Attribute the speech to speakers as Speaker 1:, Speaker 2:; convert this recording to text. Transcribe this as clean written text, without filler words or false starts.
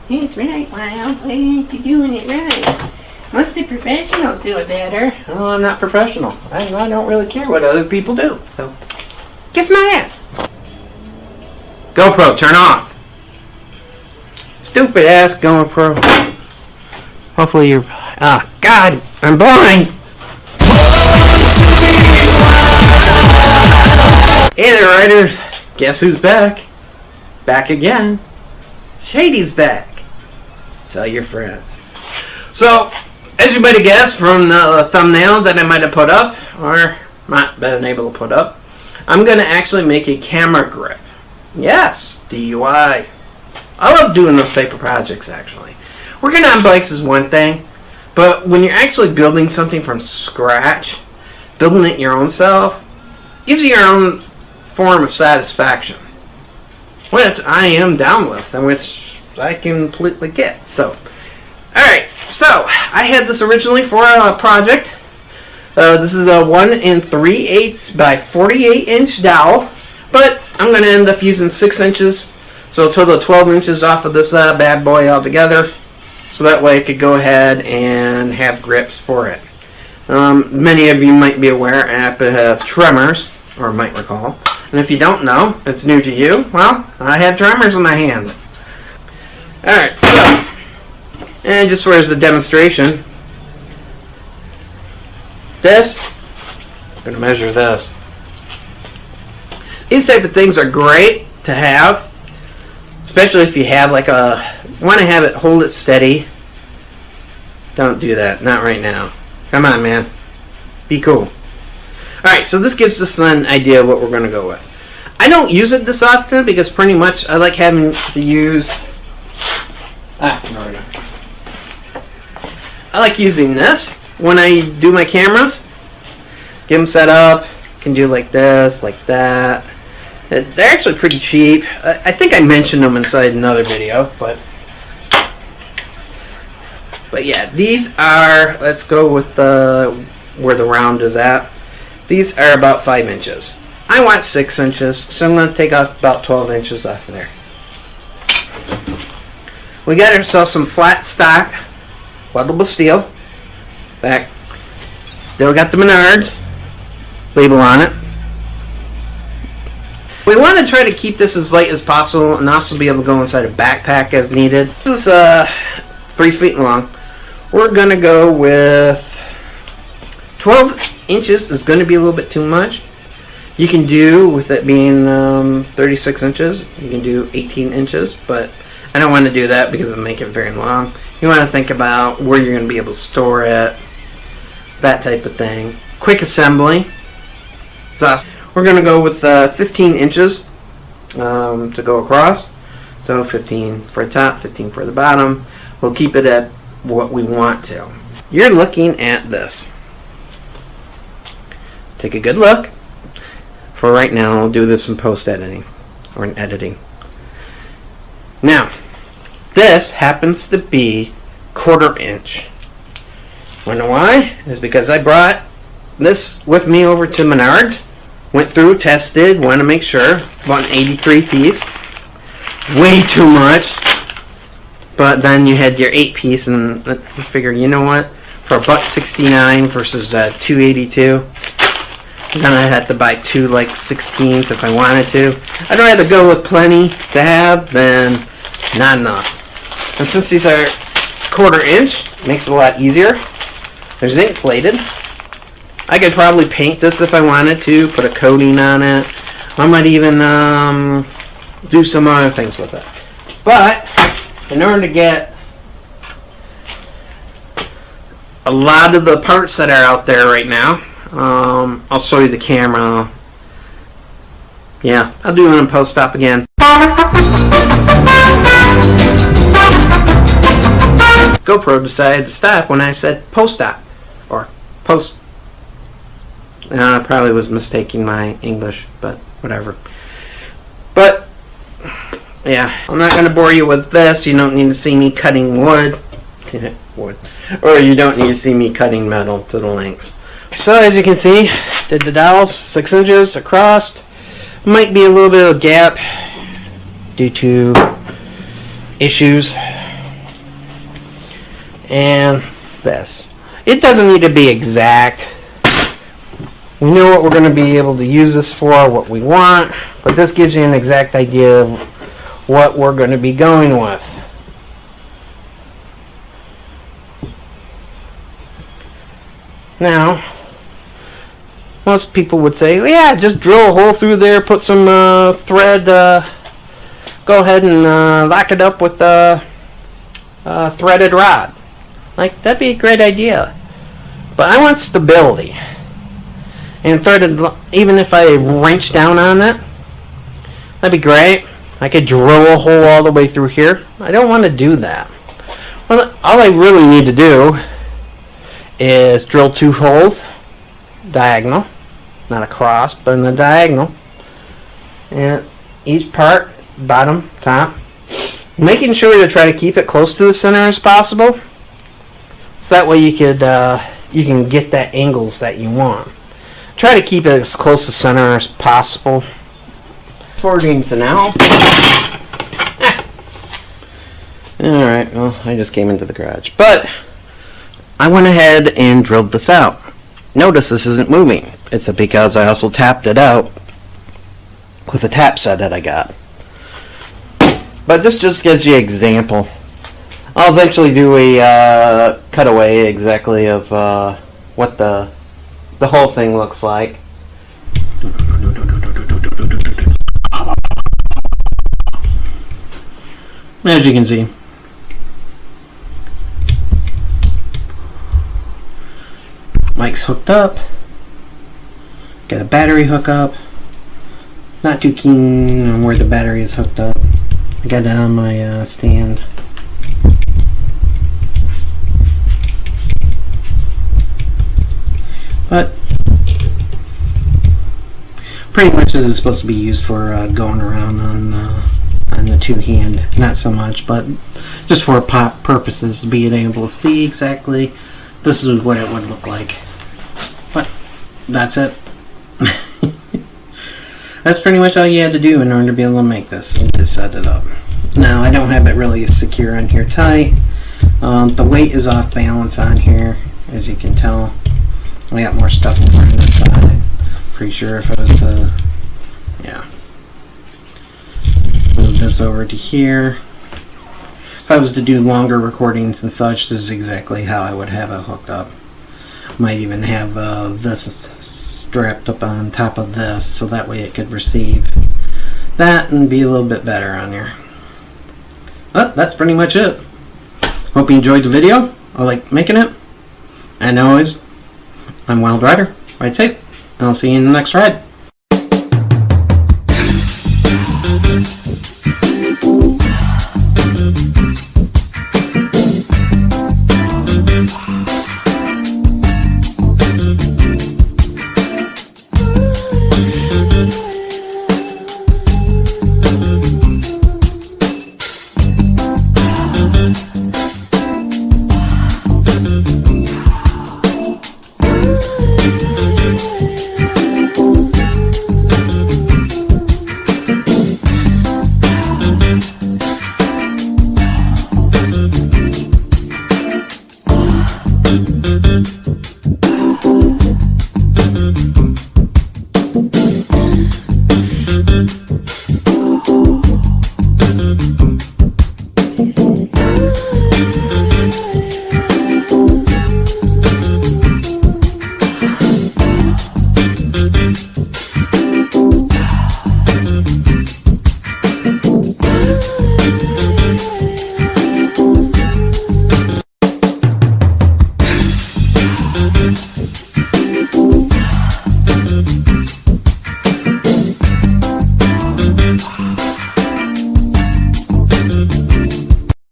Speaker 1: It's right, Wild. Why aren't you doing it right? Must the professionals do it better.
Speaker 2: Oh, I'm not professional. I don't really care what other people do. So,
Speaker 1: Kiss my ass.
Speaker 2: GoPro, turn off. Stupid ass GoPro. Hopefully you're... Ah, God, I'm blind. Hey there, writers. Guess who's back? Back again. Shady's back. Tell your friends. So, as you might have guessed from the thumbnail that I might have put up, or not been able to put up, I'm going to actually make a camera grip. Yes, DUI. I love doing those type of projects, actually. Working on bikes is one thing, but when you're actually building something from scratch, building it your own self, gives you your own form of satisfaction, which I am down with, and which I completely get. So, alright, so I had this originally for a project. This is a 1 3/8 by 48 inch dowel, but I'm going to end up using 6 inches, so a total of 12 inches off of this bad boy altogether, so that way I could go ahead and have grips for it. Many of you might be aware I have tremors, or might recall, and if you don't know, it's new to you, well, I have tremors in my hands. Alright, so, and just for as a demonstration, I'm going to measure this. These type of things are great to have, especially if you have like want to have it, hold it steady. Don't do that, not right now. Come on, man. Be cool. Alright, so this gives us an idea of what we're going to go with. I don't use it this often because pretty much I like having to use... no, we go. I like using this when I do my cameras. Get them set up. Can do like this, like that. They're actually pretty cheap. I think I mentioned them inside another video, but yeah, these are, let's go with where the round is at. These are about 5 inches. I want 6 inches, so I'm going to take off about 12 inches off of there. We got ourselves some flat stock weldable steel. Back. Still got the Menards label on it. We want to try to keep this as light as possible and also be able to go inside a backpack as needed. This is 3 feet long. We're going to go with 12 inches is going to be a little bit too much. You can do, with it being 36 inches, you can do 18 inches, but I don't want to do that because it'll make it very long. You want to think about where you're going to be able to store it, that type of thing. Quick assembly. It's awesome. We're going to go with 15 inches to go across. So 15 for the top, 15 for the bottom. We'll keep it at what we want to. You're looking at this. Take a good look. For right now, I'll do this in post-editing, or in editing. Now, this happens to be 1/4 inch. Wanna know why? It's because I brought this with me over to Menards. Went through, tested, wanted to make sure. Bought an 83 piece. Way too much. But then you had your 8 piece, and I figured, you know what? For $1.69 versus $2.82. Then I had to buy 2 like 16s if I wanted to. I'd rather go with plenty to have than not enough. And since these are 1/4 inch, it makes it a lot easier. There's zinc plated. I could probably paint this if I wanted to, put a coating on it. I might even do some other things with it. But in order to get a lot of the parts that are out there right now, I'll show you the camera. Yeah, I'll do it in post-op again. GoPro decided to stop when I said post-op. Or post. I probably was mistaking my English, but whatever. But, yeah, I'm not going to bore you with this. You don't need to see me cutting wood. Or you don't need to see me cutting metal to the lengths. So as you can see, did the dowels 6 inches across. Might be a little bit of a gap due to issues and this. It doesn't need to be exact. We know what we're going to be able to use this for, what we want, but this gives you an exact idea of what we're going to be going with. Now, most people would say, well, yeah, just drill a hole through there, put some thread, go ahead and lock it up with a threaded rod. Like, that'd be a great idea. But I want stability. And threaded, even if I wrench down on it, that'd be great. I could drill a hole all the way through here. I don't want to do that. Well, all I really need to do is drill 2 holes, diagonal, not across, but in the diagonal. And each part, bottom, top, making sure to try to keep it close to the center as possible. So that way you can get that angles that you want. Try to keep it as close to center as possible. According to now. Alright, well, I just came into the garage. But I went ahead and drilled this out. Notice this isn't moving. It's because I also tapped it out with a tap set that I got. But this just gives you an example. I'll eventually do a cutaway exactly of what the whole thing looks like. As you can see, mic's hooked up. Got a battery hookup. Not too keen on where the battery is hooked up. I got it on my stand. But pretty much this is supposed to be used for going around on the 2-hand, not so much, but just for pop purposes, being able to see exactly this is what it would look like. But that's it. That's pretty much all you had to do in order to be able to make this and to set it up. Now I don't have it really secure on here tight. The weight is off balance on here, as you can tell. I got more stuff over on this side. Pretty sure if I was to, move this over to here. If I was to do longer recordings and such, this is exactly how I would have it hooked up. Might even have this strapped up on top of this, so that way it could receive that and be a little bit better on there. But that's pretty much it. Hope you enjoyed the video. I like making it. And always, I'm Wild Rider. Ride safe, and I'll see you in the next ride.